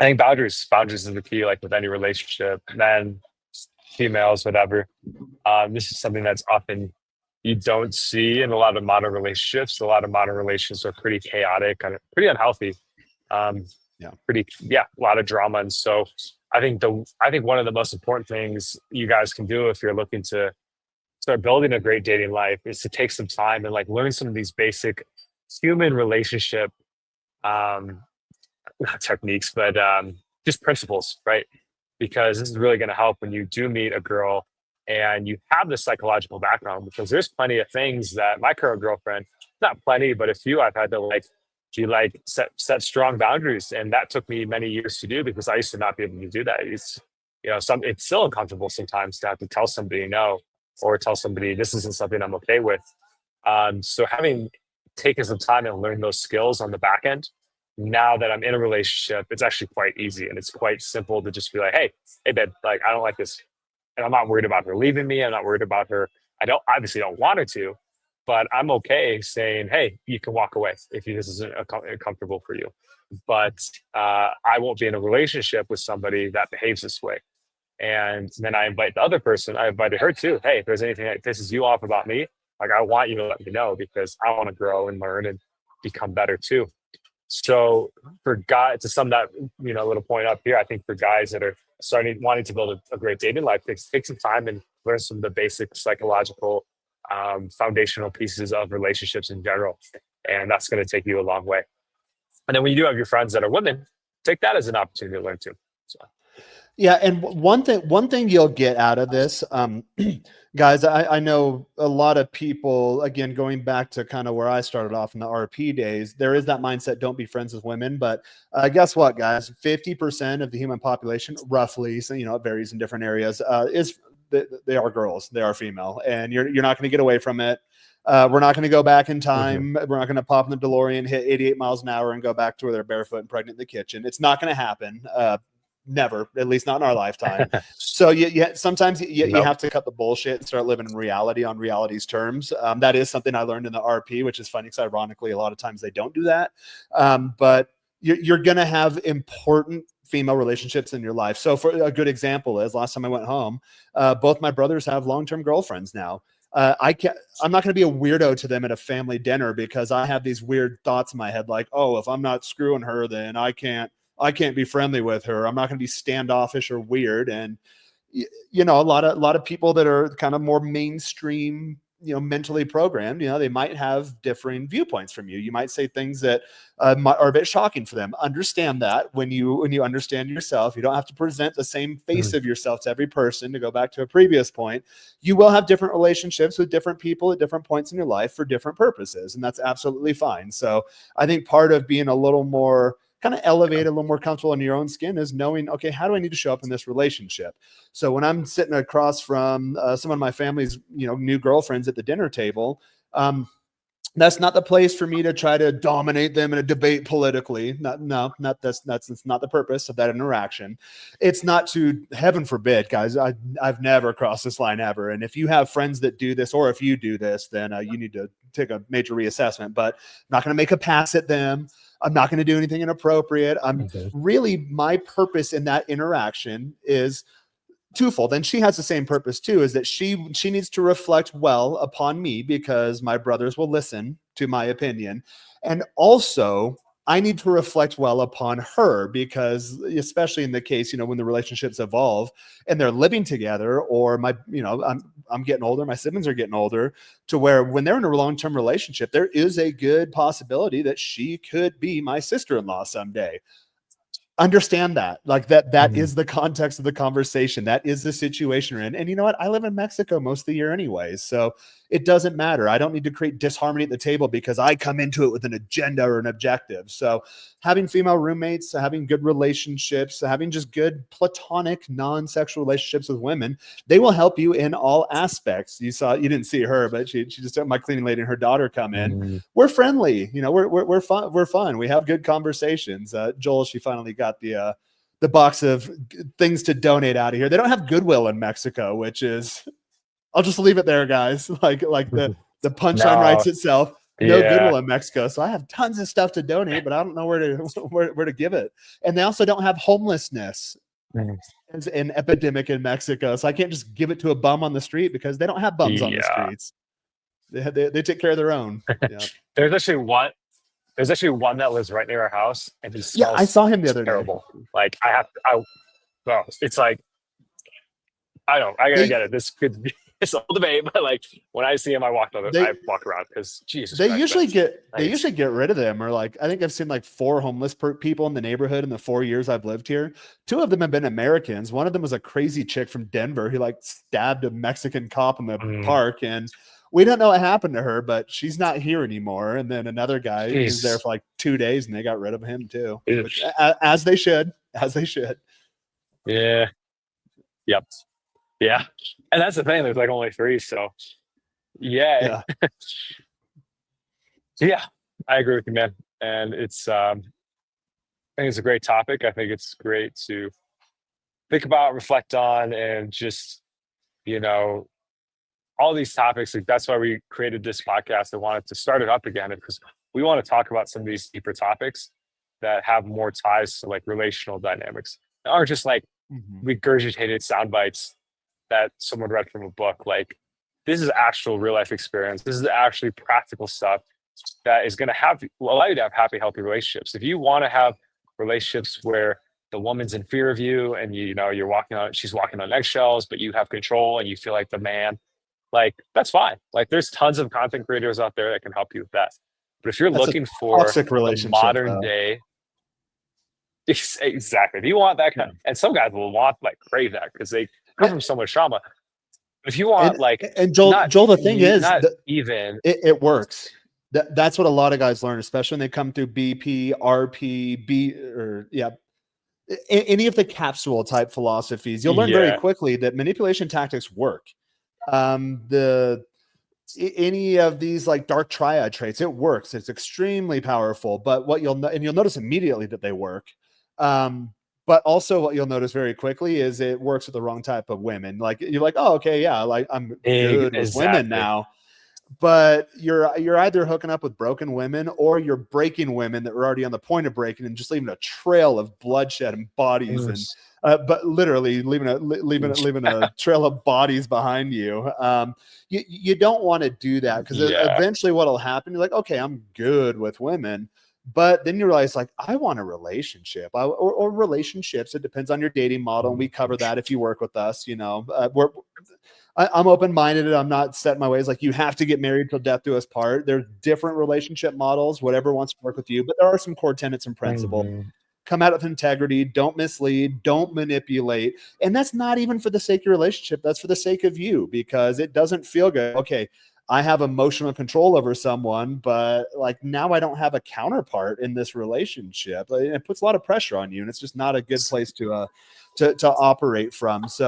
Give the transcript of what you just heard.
I think boundaries is the key, like with any relationship, men, females, whatever. This is something that's often you don't see in a lot of modern relationships. A lot of modern relationships are pretty chaotic and pretty unhealthy. Um, Yeah. yeah, a lot of drama. And so I think one of the most important things you guys can do if you're looking to start building a great dating life is to take some time and like learn some of these basic human relationship um not techniques, but just principles, right? Because this is really going to help when you do meet a girl and you have this psychological background. Because there's plenty of things that my current girlfriend, not plenty, but a few I've had to like, she like set strong boundaries, and that took me many years to do because I used to not be able to do that. It's it's still uncomfortable sometimes to have to tell somebody no or tell somebody this isn't something I'm okay with. So having taken some time and learned those skills on the back end, now that I'm in a relationship, it's actually quite easy and it's quite simple to just be like, hey, babe, like I don't like this, and I'm not worried about her leaving me. I'm not worried about her. I don't obviously don't want her to, but I'm okay saying, hey, you can walk away if this isn't comfortable for you. But I won't be in a relationship with somebody that behaves this way. And then I invite the other person. I invited her too. Hey, if there's anything that pisses you off about me, like I want you to let me know because I want to grow and learn and become better too. So for guys to sum that little point up here, I think for guys that are starting wanting to build a great dating life, take some time and learn some of the basic psychological foundational pieces of relationships in general, and that's going to take you a long way. And then when you do have your friends that are women, take that as an opportunity to learn too. So. Yeah, and one thing you'll get out of this, guys, I know a lot of people, again, going back to kind of where I started off in the RP days, there is that mindset, don't be friends with women. But guess what, guys? 50% of the human population, roughly, so, it varies in different areas, is they are girls, they are female, and you're not going to get away from it. We're not going to go back in time. Mhm. We're not going to pop in the DeLorean, hit 88 miles an hour, and go back to where they're barefoot and pregnant in the kitchen. It's not going to happen. Never, at least not in our lifetime. So sometimes you Nope. have to cut the bullshit and start living in reality on reality's terms. That is something I learned in the RP, which is funny because ironically, a lot of times they don't do that. But you're going to have important female relationships in your life. So for a good example is last time I went home, both my brothers have long-term girlfriends now. I'm not going to be a weirdo to them at a family dinner because I have these weird thoughts in my head like, oh, if I'm not screwing her, then I can't be friendly with her. I'm not going to be standoffish or weird. And a lot of people that are kind of more mainstream, mentally programmed, they might have differing viewpoints from you. You might say things that are a bit shocking for them. Understand that when you understand yourself, you don't have to present the same face of yourself to every person. To go back to a previous point, you will have different relationships with different people at different points in your life for different purposes, and that's absolutely fine. So I think part of being a little more kind of elevated, a little more comfortable in your own skin is knowing, okay, how do I need to show up in this relationship? So when I'm sitting across from some of my family's, new girlfriends at the dinner table, that's not the place for me to try to dominate them in a debate politically. That's not the purpose of that interaction. It's not to, heaven forbid, guys. I've never crossed this line ever. And if you have friends that do this, or if you do this, then you need to take a major reassessment. But I'm not going to make a pass at them. I'm not going to do anything inappropriate. Really, my purpose in that interaction is twofold, and she has the same purpose too, is that she needs to reflect well upon me because my brothers will listen to my opinion, and also I need to reflect well upon her because, especially in the case, when the relationships evolve and they're living together, or I'm getting older, my siblings are getting older, to where when they're in a long-term relationship, there is a good possibility that she could be my sister-in-law someday. Understand that, like that is the context of the conversation. That is the situation we're in. And you know what? I live in Mexico most of the year anyways, so it doesn't matter. I don't need to create disharmony at the table because I come into it with an agenda or an objective. So having female roommates, having good relationships, having just good platonic non-sexual relationships with women, they will help you in all aspects. You didn't see her, but she just had my cleaning lady and her daughter come in. We're friendly, we're fun. We're fun. We have good conversations. Joel, she finally got the box of things to donate out of here. They don't have Goodwill in Mexico, which is, I'll just leave it there, guys. Like the punchline No, writes itself. no Yeah. goodwill in Mexico. So I have tons of stuff to donate, but I don't know where to where to give it. And they also don't have homelessness Mm. as an epidemic in Mexico. So I can't just give it to a bum on the street because they don't have bums on the Yeah. streets. They take care of their own. Yeah. There's actually one. There's actually one that lives right near our house, and he Yeah. I smells saw him the other day. terrible. Like I have, I well, it's like I don't. I They get it. This could be it's a whole debate, but like when I see him, I they walk around because Jesus Christ, man. they Like, usually get rid of them, or like I think I've seen like 4 homeless people in the neighborhood in the 4 years I've lived here. 2 of them have been Americans. One of them was a crazy chick from Denver who like stabbed a Mexican cop in the mm, park, and we don't know what happened to her, but she's not here anymore. And then another guy, he was there jeez. for like 2 days, and they got rid of him too, Ugh. which as they should, as they should. Yeah. Yep. Yeah. And that's the thing. There's like only three, so yeah. Yeah, Yeah. I agree with you, man. And I think it's a great topic. I think it's great to think about, reflect on, and just you know all these topics. Like that's why we created this podcast and wanted to start it up again because we want to talk about some of these deeper topics that have more ties to like relational dynamics, or just like hmm, regurgitated sound bites that someone read from a book. Like this is actual real life experience. This is actually practical stuff that is going to have allow you to have happy, healthy relationships. If you want to have relationships where the woman's in fear of you and you know she's walking on eggshells, but you have control and you feel like the man, like that's fine. Like there's tons of content creators out there that can help you with that. But if you're that's a looking for toxic the relationship, modern though. day, exactly. If you want that kind, Yeah. and some guys will want like crave that because they come Yeah. from so much trauma. If you And want like and Joel, the thing is not that even it works. That's what a lot of guys learn, especially when they come through BP, RP, or yeah, any of the capsule type philosophies. You'll learn very yeah, quickly that manipulation tactics work. The any of these like dark triad traits, it works. It's extremely powerful. But what you'll notice immediately that they work. Um, but also what you'll notice very quickly is it works with the wrong type of women. Like you're like, oh, okay, yeah, like I'm good with women exactly. now, but you're either hooking up with broken women or you're breaking women that were already on the point of breaking and just leaving a trail of bloodshed and bodies and but literally leaving a trail of bodies behind you. You don't want to do that because Yeah. eventually what'll happen, you're like, okay, I'm good with women, but then you realize like I want a relationship or relationships. It depends on your dating model, and we cover that if you work with us. I'm open minded. I'm not set in my ways. Like you have to get married till death do us part. There's different relationship models, whatever wants to work with you, but there are some core tenets and principles. Mhm. Come out with integrity. Don't mislead. Don't manipulate. And that's not even for the sake of your relationship. That's for the sake of you because it doesn't feel good. Okay, I have emotional control over someone, but like now I don't have a counterpart in this relationship. It puts a lot of pressure on you, and it's just not a good place to operate from. So